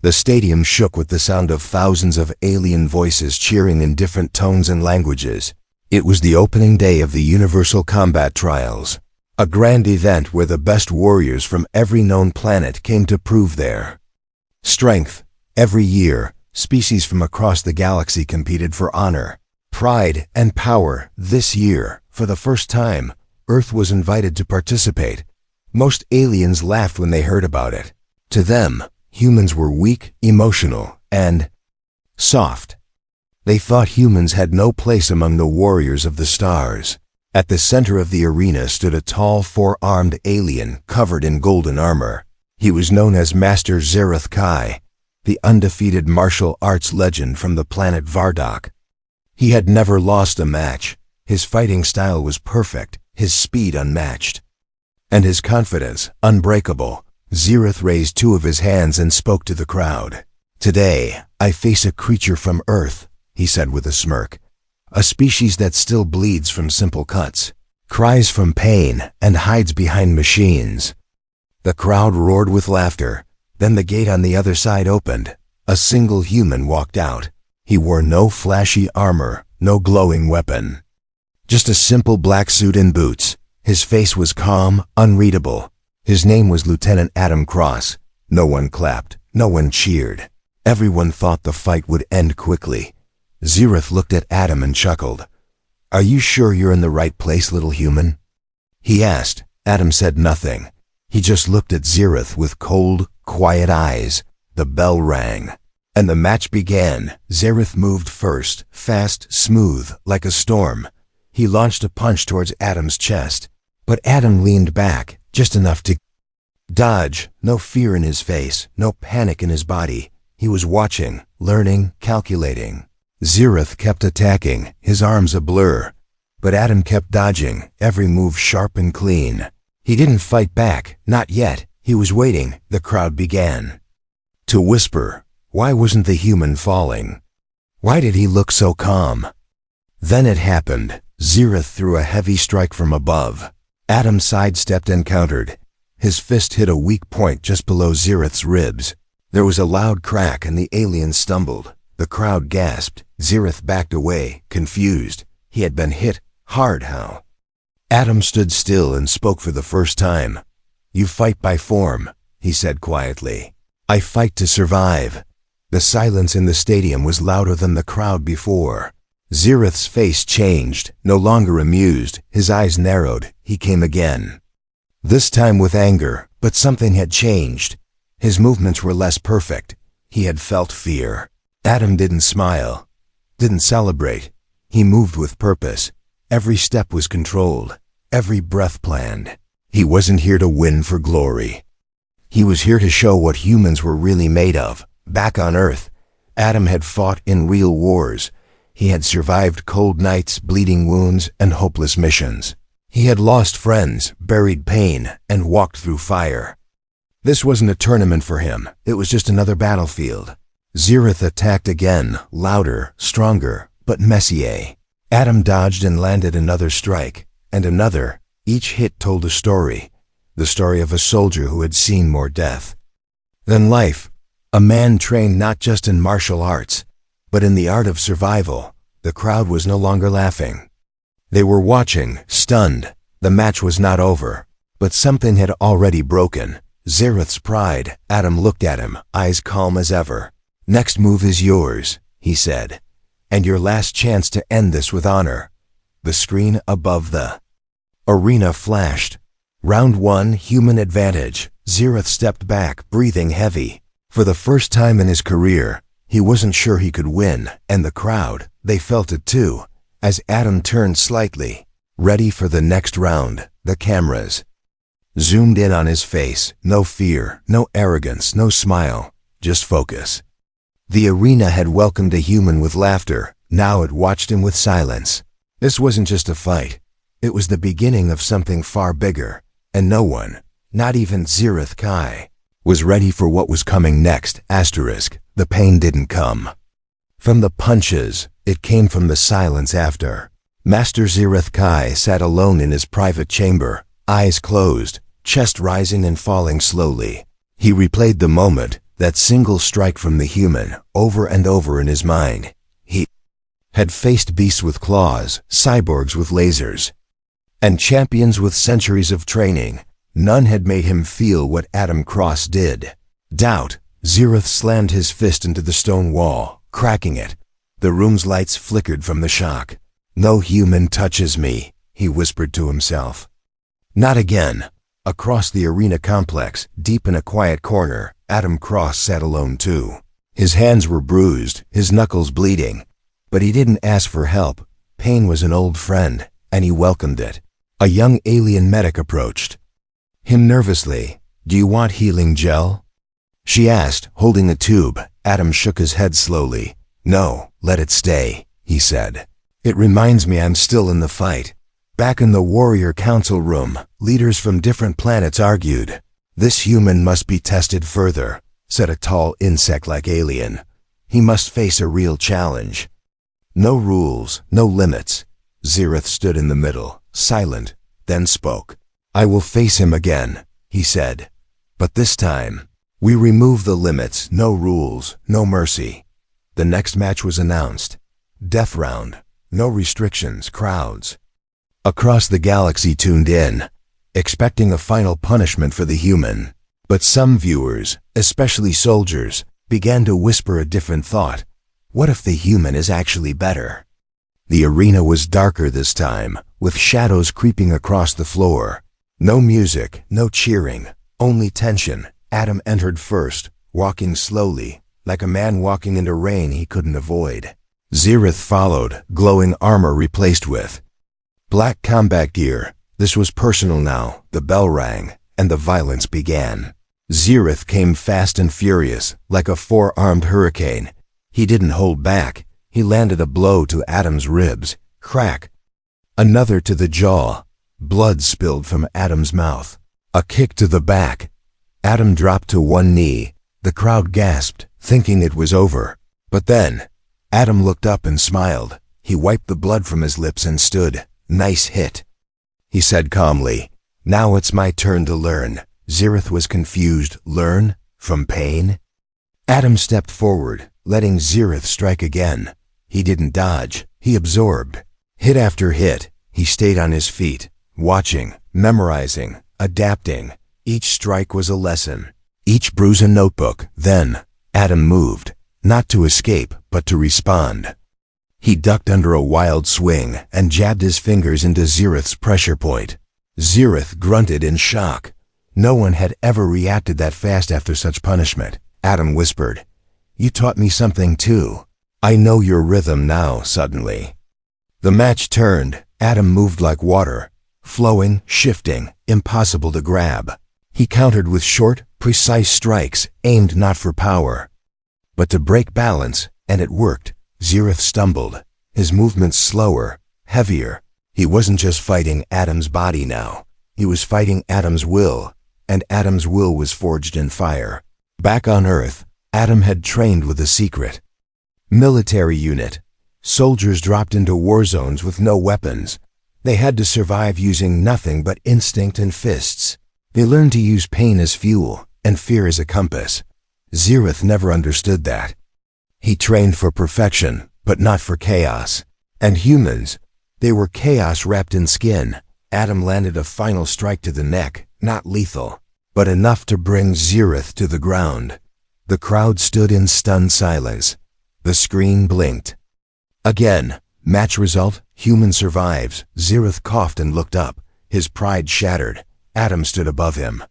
The stadium shook with the sound of thousands of alien voices cheering in different tones and languages. It was the opening day of the Universal Combat Trials, a grand event where the best warriors from every known planet came to prove their strength. Every year, species from across the galaxy competed for honor, pride, and power. This year, for the first time, Earth was invited to participate. Most aliens laughed when they heard about it. To them, humans were weak, emotional, and soft. They thought humans had no place among the warriors of the stars. At the center of the arena stood a tall, four-armed alien covered in golden armor. He was known as Master Zereth Kai, the undefeated martial arts legend from the planet Vardok. He had never lost a match. His fighting style was perfect, his speed unmatched, and his confidence unbreakable. Zereth raised two of his hands and spoke to the crowd. "Today, I face a creature from Earth," he said with a smirk. "A species that still bleeds from simple cuts, cries from pain, and hides behind machines." The crowd roared with laughter. Then the gate on the other side opened. A single human walked out. He wore no flashy armor, no glowing weapon. Just a simple black suit and boots. His face was calm, unreadable. His name was Lieutenant Adam Cross. No one clapped. No one cheered. Everyone thought the fight would end quickly. Zereth looked at Adam and chuckled. "Are you sure you're in the right place, little human?" he asked. Adam said nothing. He just looked at Zereth with cold, quiet eyes. The bell rang, and the match began. Zereth moved first, fast, smooth, like a storm. He launched a punch towards Adam's chest, but Adam leaned back, just enough to dodge. No fear in his face, no panic in his body. He was watching, learning, calculating. Zereth kept attacking, his arms a blur, but Adam kept dodging, every move sharp and clean. He didn't fight back, not yet. He was waiting. The crowd began to whisper. Why wasn't the human falling? Why did he look so calm? Then it happened. Zereth threw a heavy strike from above. Adam sidestepped and countered. His fist hit a weak point just below Zereth's ribs. There was a loud crack and the alien stumbled. The crowd gasped. Zereth backed away, confused. He had been hit hard. How? Adam stood still and spoke for the first time. "You fight by form," he said quietly. "I fight to survive." The silence in the stadium was louder than the crowd before. Zereth's face changed, no longer amused. His eyes narrowed. He came again. This time with anger, but something had changed. His movements were less perfect. He had felt fear. Adam didn't smile, didn't celebrate. He moved with purpose. Every step was controlled, every breath planned. He wasn't here to win for glory. He was here to show what humans were really made of. Back on Earth, Adam had fought in real wars. He had survived cold nights, bleeding wounds, and hopeless missions. He had lost friends, buried pain, and walked through fire. This wasn't a tournament for him. It was just another battlefield. Zereth attacked again, louder, stronger, but messier. Adam dodged and landed another strike, and another. Each hit told a story, the story of a soldier who had seen more death than life, a man trained not just in martial arts, but in the art of survival. The crowd was no longer laughing. They were watching, stunned. The match was not over, but something had already broken. Zereth's pride. Adam looked at him, eyes calm as ever. "Next move is yours," he said, "and your last chance to end this with honor." The screen above the arena flashed. Round 1, human advantage. Zereth stepped back, breathing heavy. For the first time in his career, he wasn't sure he could win, and the crowd, they felt it too. As Adam turned slightly, ready for the next round, the cameras zoomed in on his face. No fear, no arrogance, no smile, just focus. The arena had welcomed a human with laughter. Now it watched him with silence. This wasn't just a fight. It was the beginning of something far bigger, and no one, not even Zereth Kai, was ready for what was coming next. The pain didn't come from the punches. It came from the silence after. Master Zereth Kai sat alone in his private chamber, eyes closed, chest rising and falling slowly. He replayed the moment, that single strike from the human, over and over in his mind. He had faced beasts with claws, cyborgs with lasers, and champions with centuries of training. None had made him feel what Adam Cross did. Doubt. Zereth slammed his fist into the stone wall, cracking it. The room's lights flickered from the shock. "No human touches me," he whispered to himself. Not again. Across the arena complex, deep in a quiet corner, Adam Cross sat alone too. His hands were bruised, his knuckles bleeding. But he didn't ask for help. Pain was an old friend, and he welcomed it. A young alien medic approached him nervously. "Do you want healing gel?" she asked, holding a tube. Adam shook his head slowly. "No, let it stay," he said. "It reminds me I'm still in the fight." Back in the Warrior Council room, leaders from different planets argued. "This human must be tested further," said a tall insect-like alien. "He must face a real challenge." "No rules, no limits." Zereth stood in the middle, silent, then spoke. "I will face him again," he said. "But this time, we remove the limits, no rules, no mercy." The next match was announced. Death round. No restrictions, crowds across the galaxy tuned in, expecting a final punishment for the human. But some viewers, especially soldiers, began to whisper a different thought. What if the human is actually better? The arena was darker this time, with shadows creeping across the floor. No music, no cheering, only tension. Adam entered first, walking slowly, like a man walking into rain he couldn't avoid. Zereth followed, glowing armor replaced with black combat gear. This was personal now. The bell rang, and the violence began. Zereth came fast and furious, like a four-armed hurricane. He didn't hold back. He landed a blow to Adam's ribs. Crack. Another to the jaw. Blood spilled from Adam's mouth. A kick to the back. Adam dropped to one knee. The crowd gasped, thinking it was over. But then, Adam looked up and smiled. He wiped the blood from his lips and stood. "Nice hit," he said calmly. "Now it's my turn to learn." Zereth was confused. Learn? From pain? Adam stepped forward, letting Zereth strike again. He didn't dodge. He absorbed. Hit after hit, he stayed on his feet, watching, memorizing, adapting. Each strike was a lesson, each bruise a notebook. Then, Adam moved, not to escape, but to respond. He ducked under a wild swing and jabbed his fingers into Zereth's pressure point. Zereth grunted in shock. No one had ever reacted that fast after such punishment. Adam whispered, "You taught me something too. I know your rhythm now." Suddenly, the match turned. Adam moved like water, flowing, shifting, impossible to grab. He countered with short, precise strikes, aimed not for power, but to break balance, and it worked. Zereth stumbled, his movements slower, heavier. He wasn't just fighting Adam's body now. He was fighting Adam's will, and Adam's will was forged in fire. Back on Earth, Adam had trained with a secret military unit. Soldiers dropped into war zones with no weapons. They had to survive using nothing but instinct and fists. They learned to use pain as fuel and fear as a compass. Zereth never understood that. He trained for perfection, but not for chaos. And humans, they were chaos wrapped in skin. Adam landed a final strike to the neck, not lethal, but enough to bring Zereth to the ground. The crowd stood in stunned silence. The screen blinked. Again, match result, human survives. Zereth coughed and looked up, his pride shattered. Adam stood above him,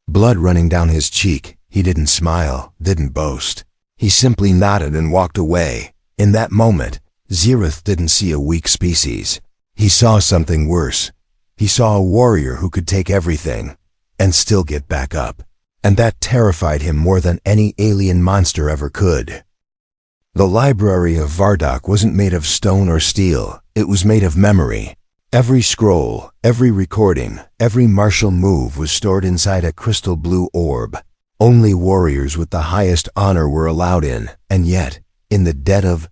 blood running down his cheek. He didn't smile, didn't boast. He simply nodded and walked away. In that moment, Zereth didn't see a weak species. He saw something worse. He saw a warrior who could take everything and still get back up. And that terrified him more than any alien monster ever could. The library of Vardok wasn't made of stone or steel. It was made of memory. Every scroll, every recording, every martial move was stored inside a crystal blue orb. Only warriors with the highest honor were allowed in, and yet, in the dead of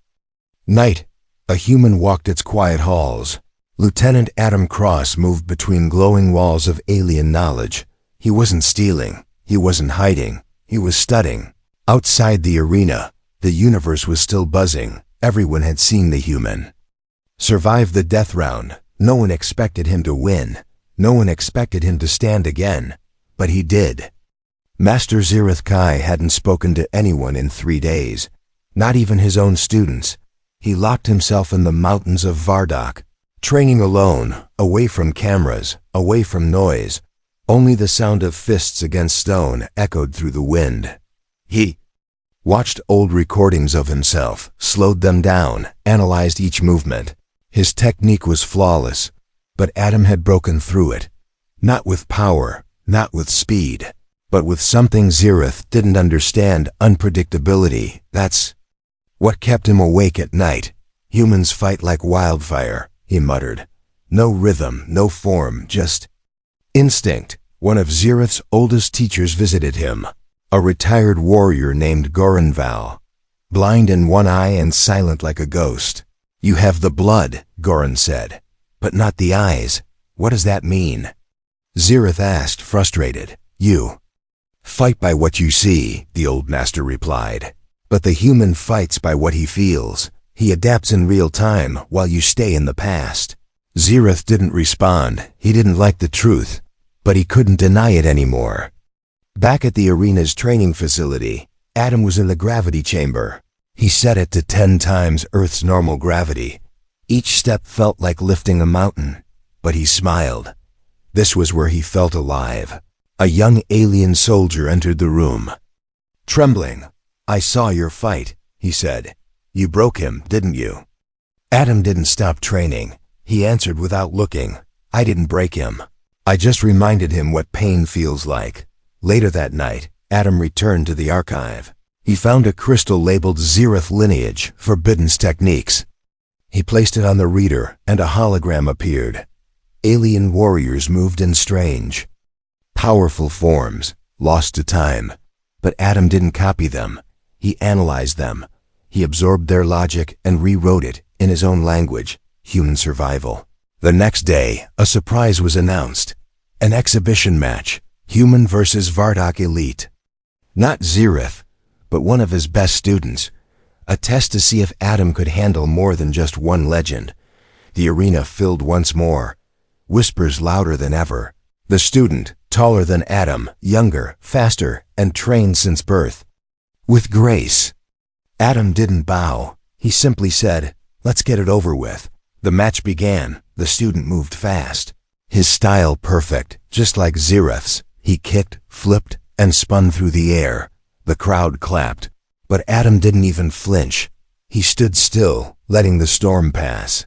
night, a human walked its quiet halls. Lieutenant Adam Cross moved between glowing walls of alien knowledge. He wasn't stealing. He wasn't hiding. He was studying. Outside the arena, the universe was still buzzing. Everyone had seen the human survive the death round. No one expected him to win. No one expected him to stand again. But he did. Master Zirith Kai hadn't spoken to anyone in 3 days. Not even his own students. He locked himself in the mountains of Vardok, training alone, away from cameras, away from noise. Only the sound of fists against stone echoed through the wind. He watched old recordings of himself, slowed them down, analyzed each movement. His technique was flawless, but Adam had broken through it. Not with power, not with speed, but with something Zirith didn't understand: unpredictability. That's what kept him awake at night. Humans fight like wildfire, he muttered. No rhythm, no form, just instinct. One of Zirith's oldest teachers visited him, a retired warrior named Goranval, blind in one eye and silent like a ghost. "You have the blood," Goran said, "but not the eyes. What does that mean?" Zirith asked, frustrated. "You fight by what you see," the old master replied. "But the human fights by what he feels. He adapts in real time while you stay in the past." Zirith didn't respond. He didn't like the truth, but he couldn't deny it anymore. Back at the arena's training facility, Adam was in the gravity chamber. He set it to 10 times Earth's normal gravity. Each step felt like lifting a mountain, but he smiled. This was where he felt alive. A young alien soldier entered the room. Trembling, "I saw your fight," he said. "You broke him, didn't you?" Adam didn't stop training. He answered without looking. "I didn't break him. I just reminded him what pain feels like." Later that night, Adam returned to the archive. He found a crystal labeled Zirith Lineage, Forbidden's Techniques. He placed it on the reader, and a hologram appeared. Alien warriors moved in strange, powerful forms, lost to time. But Adam didn't copy them. He analyzed them. He absorbed their logic and rewrote it in his own language: human survival. The next day, a surprise was announced. An exhibition match, human versus Vardok elite. Not Zirith, but one of his best students. A test to see if Adam could handle more than just one legend. The arena filled once more. Whispers louder than ever. The student, taller than Adam, younger, faster, and trained since birth. With grace. Adam didn't bow. He simply said, "Let's get it over with." The match began. The student moved fast. His style perfect, just like Zirith's. He kicked, flipped, and spun through the air. The crowd clapped. But Adam didn't even flinch. He stood still, letting the storm pass.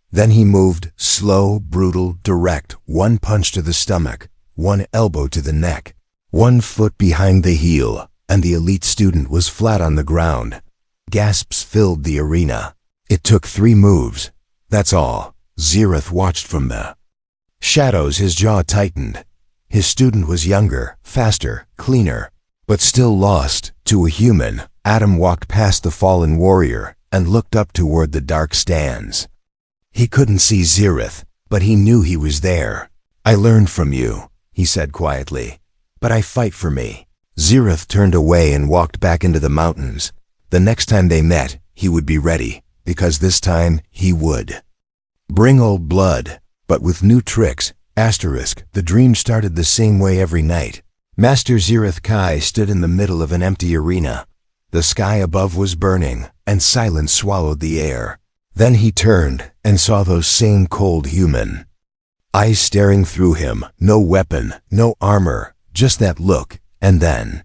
Then he moved, slow, brutal, direct, one punch to the stomach, one elbow to the neck, one foot behind the heel, and the elite student was flat on the ground. Gasps filled the arena. It took 3 moves. That's all. Zirith watched from the shadows. His jaw tightened. His student was younger, faster, cleaner, but still lost. To a human, Adam walked past the fallen warrior and looked up toward the dark stands. He couldn't see Zirith, but he knew he was there. "I learned from you," he said quietly, "but I fight for me." Zirith turned away and walked back into the mountains. The next time they met, he would be ready, because this time he would bring old blood, but with new tricks. Asterisk, the dream started the same way every night. Master Zirith Kai stood in the middle of an empty arena. The sky above was burning, and silence swallowed the air. Then he turned and saw those same cold human eyes staring through him. No weapon, no armor, just that look, and then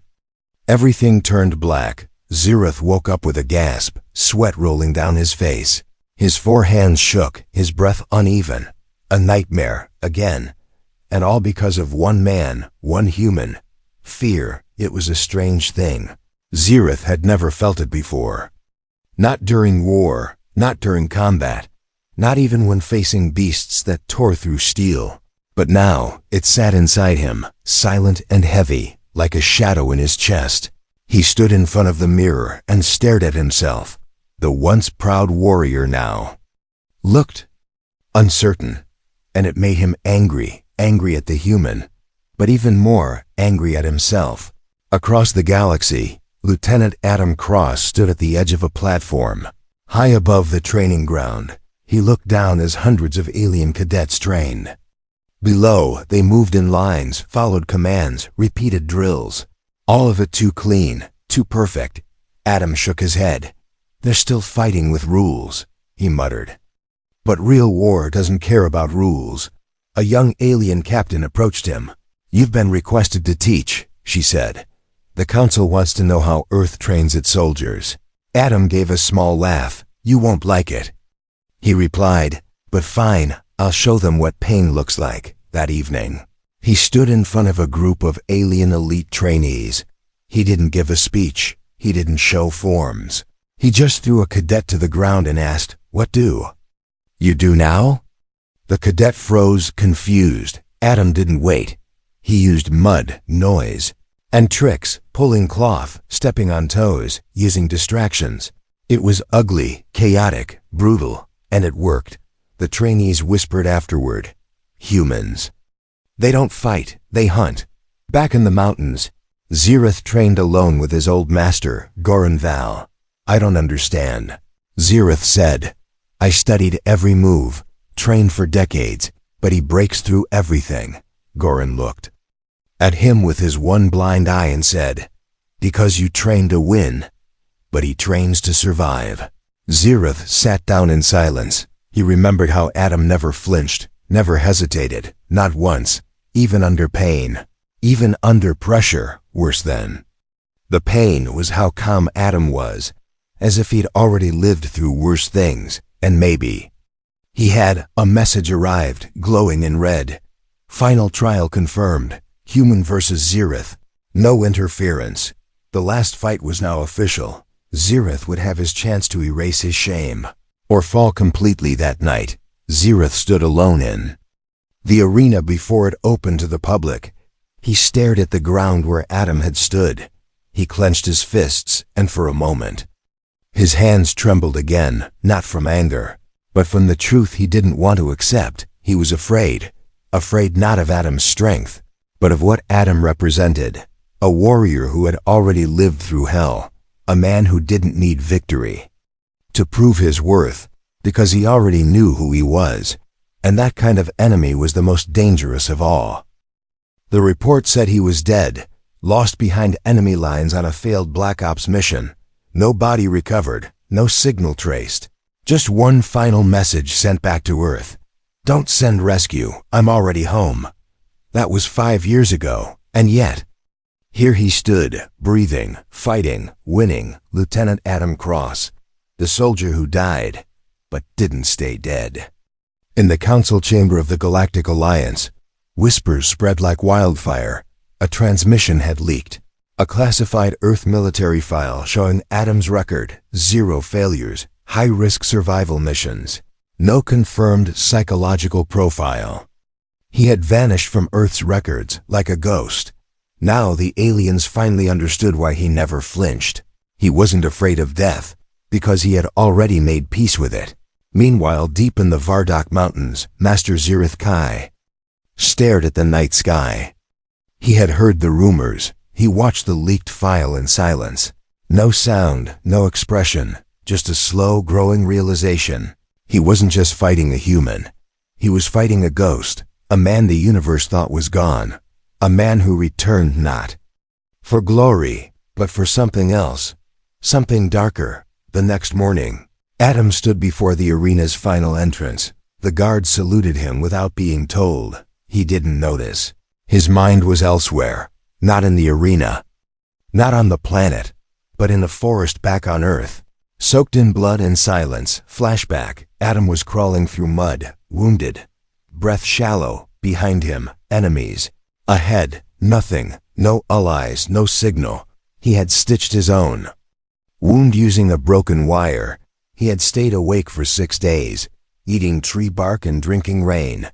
everything turned black. Zirith woke up with a gasp, sweat rolling down his face. His 4 hands shook, his breath uneven. A nightmare, again. And all because of one man, one human. Fear, it was a strange thing. Zirith had never felt it before. Not during war, not during combat, not even when facing beasts that tore through steel. But now, it sat inside him, silent and heavy, like a shadow in his chest. He stood in front of the mirror and stared at himself. The once proud warrior now looked uncertain, and it made him angry at the human, but even more angry at himself. Across the galaxy, Lieutenant Adam Cross stood at the edge of a platform. High above the training ground, he looked down as hundreds of alien cadets trained. Below, they moved in lines, followed commands, repeated drills. All of it too clean, too perfect. Adam shook his head. "They're still fighting with rules," he muttered. "But real war doesn't care about rules." A young alien captain approached him. "You've been requested to teach," she said. "The Council wants to know how Earth trains its soldiers." Adam gave a small laugh. "You won't like it." He replied, "But fine, I'll show them what pain looks like." That evening, he stood in front of a group of alien elite trainees. He didn't give a speech. He didn't show forms. He just threw a cadet to the ground and asked, "What do?" "You do now?" The cadet froze, confused. Adam didn't wait. He used mud, noise, and tricks, pulling cloth, stepping on toes, using distractions. It was ugly, chaotic, brutal, and it worked. The trainees whispered afterward, "Humans. They don't fight, they hunt." Back in the mountains, Zirith trained alone with his old master, Goran Val. "I don't understand," Zirith said. "I studied every move, trained for decades, but he breaks through everything." Goran looked at him with his one blind eye and said, "Because you train to win, but he trains to survive." Zirith sat down in silence. He remembered how Adam never flinched, never hesitated, not once, even under pain, even under pressure, worse than. The pain was how calm Adam was, as if he'd already lived through worse things, and maybe. He had. A message arrived, glowing in red. Final trial confirmed. Human versus Zirith. No interference. The last fight was now official. Zirith would have his chance to erase his shame, or fall completely that night. Zirith stood alone in the arena before it opened to the public. He stared at the ground where Adam had stood. He clenched his fists, and for a moment, his hands trembled again, not from anger, but from the truth he didn't want to accept. He was afraid. Afraid not of Adam's strength, but of what Adam represented. A warrior who had already lived through hell. A man who didn't need victory to prove his worth, because he already knew who he was, and that kind of enemy was the most dangerous of all. The report said he was dead, lost behind enemy lines on a failed Black Ops mission. No body recovered, no signal traced. Just one final message sent back to Earth. "Don't send rescue, I'm already home." That was 5 years ago, and yet, here he stood, breathing, fighting, winning, Lieutenant Adam Cross, the soldier who died, but didn't stay dead. In the council chamber of the Galactic Alliance, whispers spread like wildfire. A transmission had leaked. A classified Earth military file showing Adam's record, 0 failures, high-risk survival missions, no confirmed psychological profile. He had vanished from Earth's records like a ghost. Now the aliens finally understood why he never flinched. He wasn't afraid of death, because he had already made peace with it. Meanwhile, deep in the Vardok Mountains, Master Zirith Kai stared at the night sky. He had heard the rumors. He watched the leaked file in silence. No sound, no expression, just a slow growing realization. He wasn't just fighting a human. He was fighting a ghost, a man the universe thought was gone, a man who returned not for glory, but for something else, something darker. The next morning, Adam stood before the arena's final entrance. The guards saluted him without being told. He didn't notice. His mind was elsewhere, not in the arena, not on the planet, but in a forest back on Earth. Soaked in blood and silence, flashback, Adam was crawling through mud, wounded, breath shallow, behind him, enemies. Ahead, nothing, no allies, no signal. He had stitched his own wound using a broken wire. He had stayed awake for 6 days, eating tree bark and drinking rain.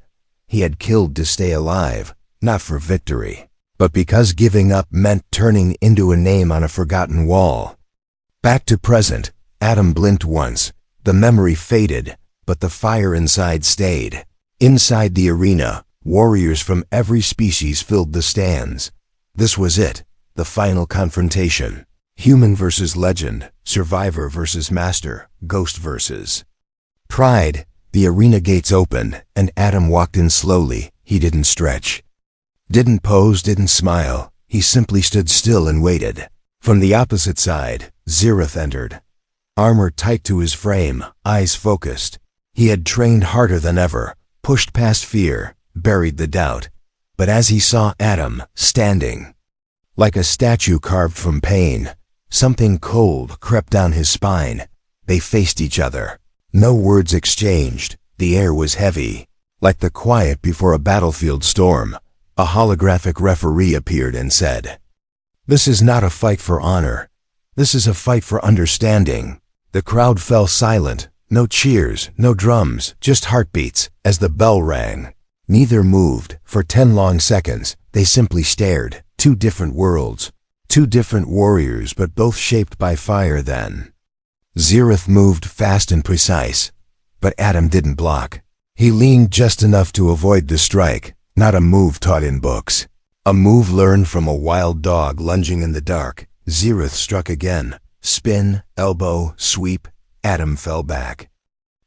He had killed to stay alive, not for victory, but because giving up meant turning into a name on a forgotten wall. Back to present, Adam blinked once. The memory faded, but the fire inside stayed. Inside the arena, warriors from every species filled the stands. This was it, the final confrontation. Human versus legend, survivor versus master, ghost versus pride. The arena gates opened, and Adam walked in slowly. He didn't stretch, didn't pose, didn't smile. He simply stood still and waited. From the opposite side, Zirith entered. Armor tight to his frame, eyes focused. He had trained harder than ever, pushed past fear, buried the doubt. But as he saw Adam, standing like a statue carved from pain, something cold crept down his spine. They faced each other. No words exchanged. The air was heavy, like the quiet before a battlefield storm. A holographic referee appeared and said, "This is not a fight for honor. This is a fight for understanding." The crowd fell silent. No cheers, no drums, just heartbeats as the bell rang. Neither moved. For 10 long seconds, they simply stared. Two different worlds, two different warriors, but both shaped by fire. Then Zirith moved fast and precise, but Adam didn't block. He leaned just enough to avoid the strike. Not a move taught in books. A move learned from a wild dog lunging in the dark. Zirith struck again. Spin, elbow, sweep. Adam fell back,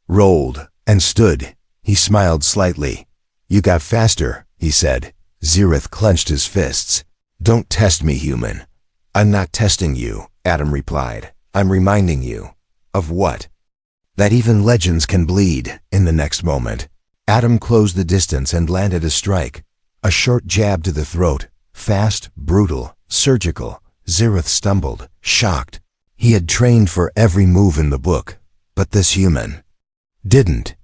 rolled, and stood. He smiled slightly. "You got faster," he said. Zirith clenched his fists. "Don't test me, human." "I'm not testing you," Adam replied. "I'm reminding you." "Of what?" "That even legends can bleed." In the next moment, Adam closed the distance and landed a strike. A short jab to the throat. Fast, brutal, surgical. Zirith stumbled, shocked. He had trained for every move in the book, but this human didn't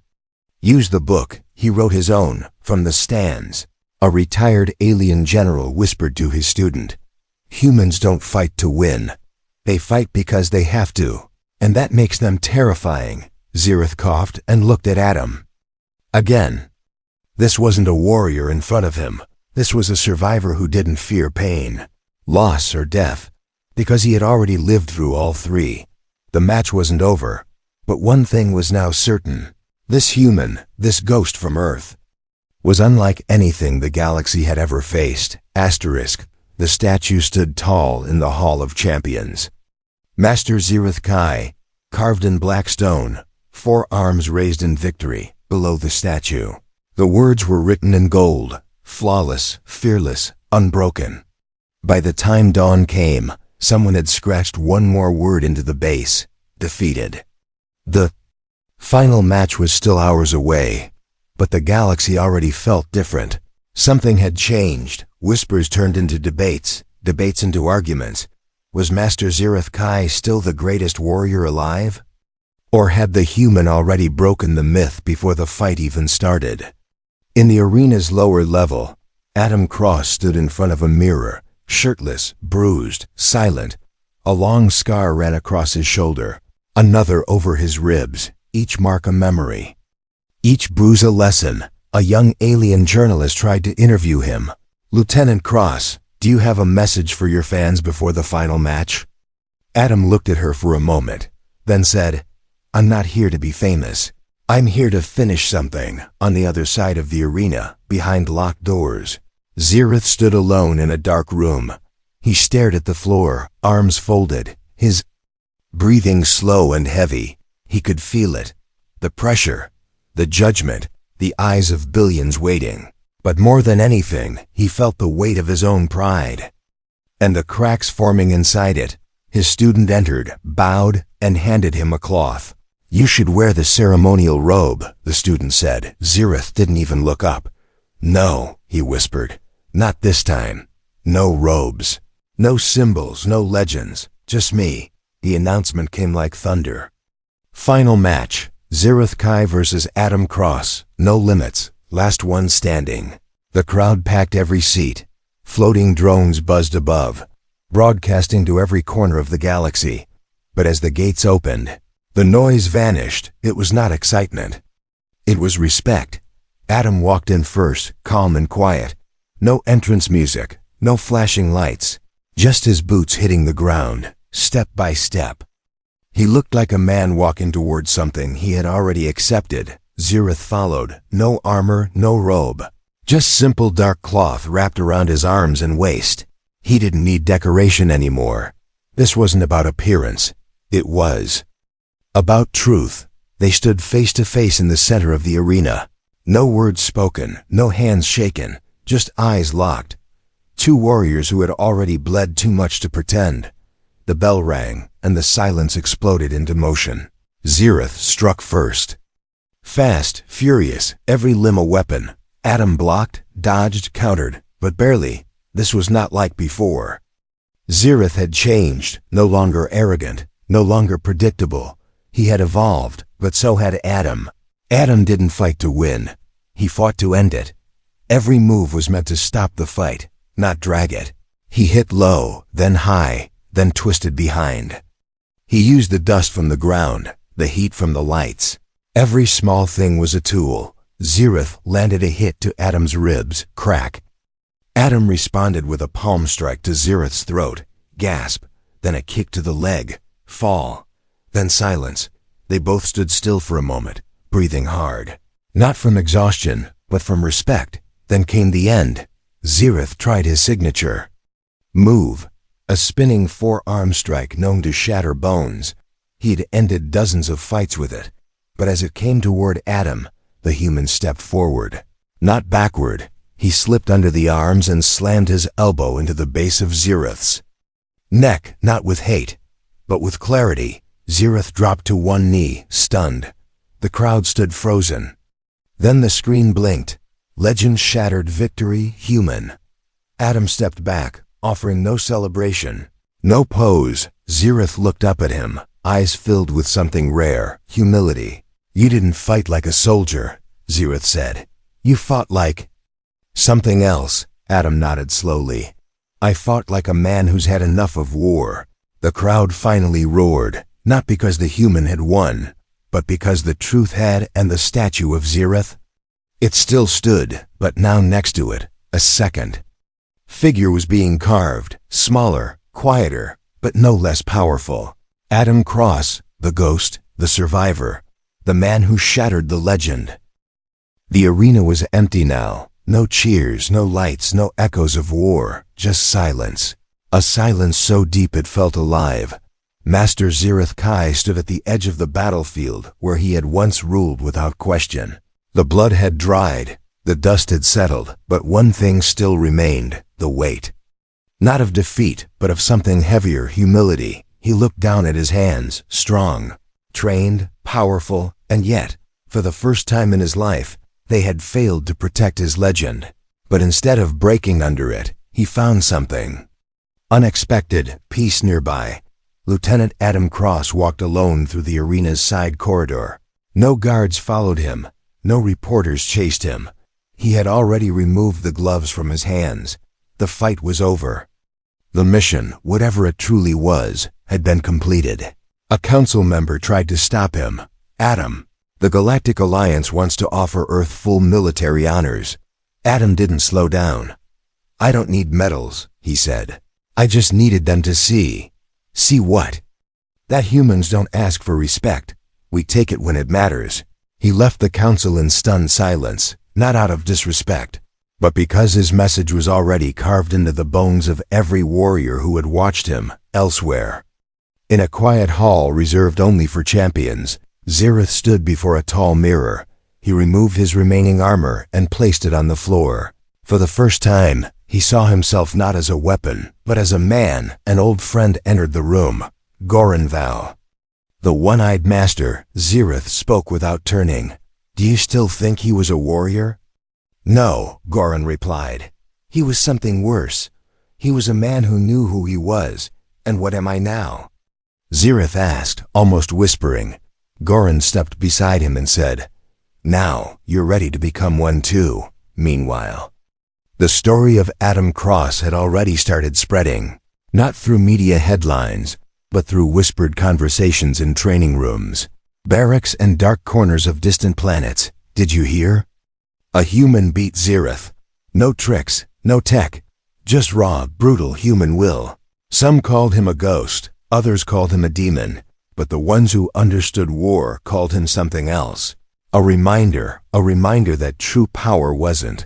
use the book. He wrote his own, from the stands. A retired alien general whispered to his student, "Humans don't fight to win. They fight because they have to, and that makes them terrifying." Zirith coughed and looked at Adam again. This wasn't a warrior in front of him. This was a survivor who didn't fear pain, loss, or death, because he had already lived through all three. The match wasn't over, but one thing was now certain. This human, this ghost from Earth, was unlike anything the galaxy had ever faced. Asterisk. The statue stood tall in the Hall of Champions. Master Zirith Kai, carved in black stone, 4 arms raised in victory, below the statue. The words were written in gold, flawless, fearless, unbroken. By the time dawn came, someone had scratched one more word into the base: defeated. The final match was still hours away, but the galaxy already felt different. Something had changed. Whispers turned into debates, debates into arguments. Was Master Zirith Kai still the greatest warrior alive? Or had the human already broken the myth before the fight even started? In the arena's lower level, Adam Cross stood in front of a mirror, shirtless, bruised, silent. A long scar ran across his shoulder, another over his ribs, each mark a memory, each bruise a lesson. A young alien journalist tried to interview him. "Lieutenant Cross, do you have a message for your fans before the final match?" Adam looked at her for a moment, then said, "I'm not here to be famous. I'm here to finish something." On the other side of the arena, behind locked doors, Zirith stood alone in a dark room. He stared at the floor, arms folded, his breathing slow and heavy. He could feel it. The pressure, the judgment, the eyes of billions waiting. But more than anything, he felt the weight of his own pride and the cracks forming inside it. His student entered, bowed, and handed him a cloth. "You should wear the ceremonial robe," the student said. Zirith didn't even look up. "No," he whispered. "Not this time. No robes. No symbols, no legends. Just me." The announcement came like thunder. Final match. Zirith Kai versus Adam Cross. No limits. Last one standing. The crowd packed every seat. Floating drones buzzed above, broadcasting to every corner of the galaxy. But as the gates opened, the noise vanished. It was not excitement. It was respect. Adam walked in first, calm and quiet. No entrance music, no flashing lights. Just his boots hitting the ground, step by step. He looked like a man walking towards something he had already accepted. Zirith followed. No armor, no robe. Just simple dark cloth wrapped around his arms and waist. He didn't need decoration anymore. This wasn't about appearance. It was about truth. They stood face to face in the center of the arena. No words spoken, no hands shaken, just eyes locked. Two warriors who had already bled too much to pretend. The bell rang, and the silence exploded into motion. Zirith struck first. Fast, furious, every limb a weapon. Adam blocked, dodged, countered, but barely. This was not like before. Zirith had changed, no longer arrogant, no longer predictable. He had evolved, but so had Adam. Adam didn't fight to win. He fought to end it. Every move was meant to stop the fight, not drag it. He hit low, then high, then twisted behind. He used the dust from the ground, the heat from the lights. Every small thing was a tool. Zirith landed a hit to Adam's ribs, crack. Adam responded with a palm strike to Zirith's throat, gasp, then a kick to the leg, fall, then silence. They both stood still for a moment, breathing hard. Not from exhaustion, but from respect. Then came the end. Zirith tried his signature move, a spinning forearm strike known to shatter bones. He'd ended dozens of fights with it. But as it came toward Adam, the human stepped forward, not backward. He slipped under the arms and slammed his elbow into the base of Zirith's neck, not with hate, but with clarity. Zirith dropped to one knee, stunned. The crowd stood frozen. Then the screen blinked. Legend shattered, victory, human. Adam stepped back, offering no celebration, no pose. Zirith looked up at him, eyes filled with something rare, humility. You didn't fight like a soldier, Zirith said. You fought like something else. Adam nodded slowly. I fought like a man who's had enough of war. The crowd finally roared, not because the human had won, but because the truth had, and the statue of Zirith. It still stood, but now next to it, a second figure was being carved, smaller, quieter, but no less powerful. Adam Cross, the ghost, the survivor, the man who shattered the legend. The arena was empty now. No cheers, no lights, no echoes of war, just silence. A silence so deep it felt alive. Master Zirith Kai stood at the edge of the battlefield where he had once ruled without question. The blood had dried, the dust had settled, but one thing still remained, the weight. Not of defeat, but of something heavier, humility. He looked down at his hands, strong, trained, powerful, and yet, for the first time in his life, they had failed to protect his legend. But instead of breaking under it, he found something unexpected, peace nearby. Lieutenant Adam Cross walked alone through the arena's side corridor. No guards followed him. No reporters chased him. He had already removed the gloves from his hands. The fight was over. The mission, whatever it truly was, had been completed. A council member tried to stop him. Adam, the Galactic Alliance wants to offer Earth full military honors. Adam didn't slow down. I don't need medals, he said. I just needed them to see. See what? That humans don't ask for respect. We take it when it matters. He left the council in stunned silence, not out of disrespect, but because his message was already carved into the bones of every warrior who had watched him elsewhere. In a quiet hall reserved only for champions, Zirith stood before a tall mirror. He removed his remaining armor and placed it on the floor. For the first time, he saw himself not as a weapon, but as a man. An old friend entered the room, Goran Val. The one-eyed master, Zirith spoke without turning. Do you still think he was a warrior? No, Goran replied. He was something worse. He was a man who knew who he was. And what am I now? Zirith asked, almost whispering. Goran stepped beside him and said, Now, you're ready to become one too. Meanwhile, the story of Adam Cross had already started spreading, not through media headlines, but through whispered conversations in training rooms, barracks and dark corners of distant planets. Did you hear? A human beat Zirith. No tricks, no tech, just raw, brutal human will. Some called him a ghost, others called him a demon, but the ones who understood war called him something else. A reminder that true power wasn't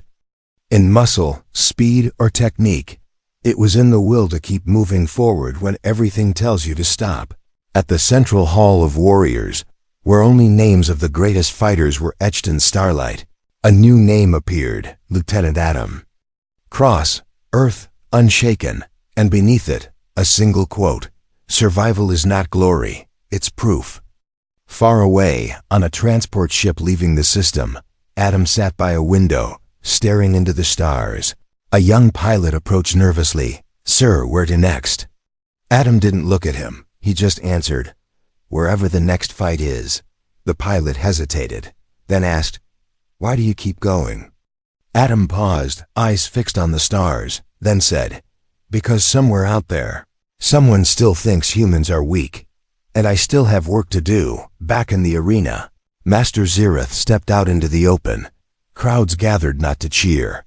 in muscle, speed, or technique. It was in the will to keep moving forward when everything tells you to stop. At the central hall of warriors, where only names of the greatest fighters were etched in starlight, a new name appeared, Lieutenant Adam. Cross, Earth, unshaken, and beneath it, a single quote: "Survival is not glory, it's proof." Far away, on a transport ship leaving the system, Adam sat by a window, staring into the stars. A young pilot approached nervously. "Sir, where to next?" Adam didn't look at him. He just answered, "Wherever the next fight is." The pilot hesitated, then asked, "Why do you keep going?" Adam paused, eyes fixed on the stars, then said, "Because somewhere out there, someone still thinks humans are weak. And I still have work to do, back in the arena." Master Zereth stepped out into the open. Crowds gathered not to cheer,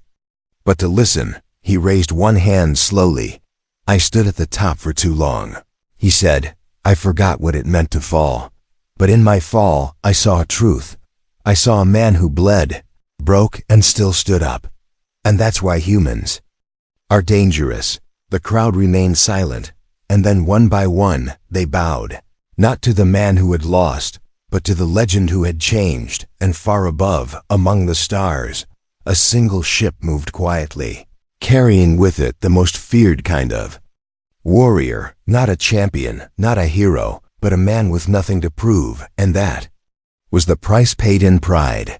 but to listen. He raised one hand slowly. "I stood at the top for too long," he said. "I forgot what it meant to fall. But in my fall, I saw a truth. I saw a man who bled, broke, and still stood up. And that's why humans are dangerous." The crowd remained silent, and then one by one, they bowed. Not to the man who had lost, but to the legend who had changed. And far above, among the stars, a single ship moved quietly, carrying with it the most feared kind of warrior, not a champion, not a hero, but a man with nothing to prove, and that was the price paid in pride.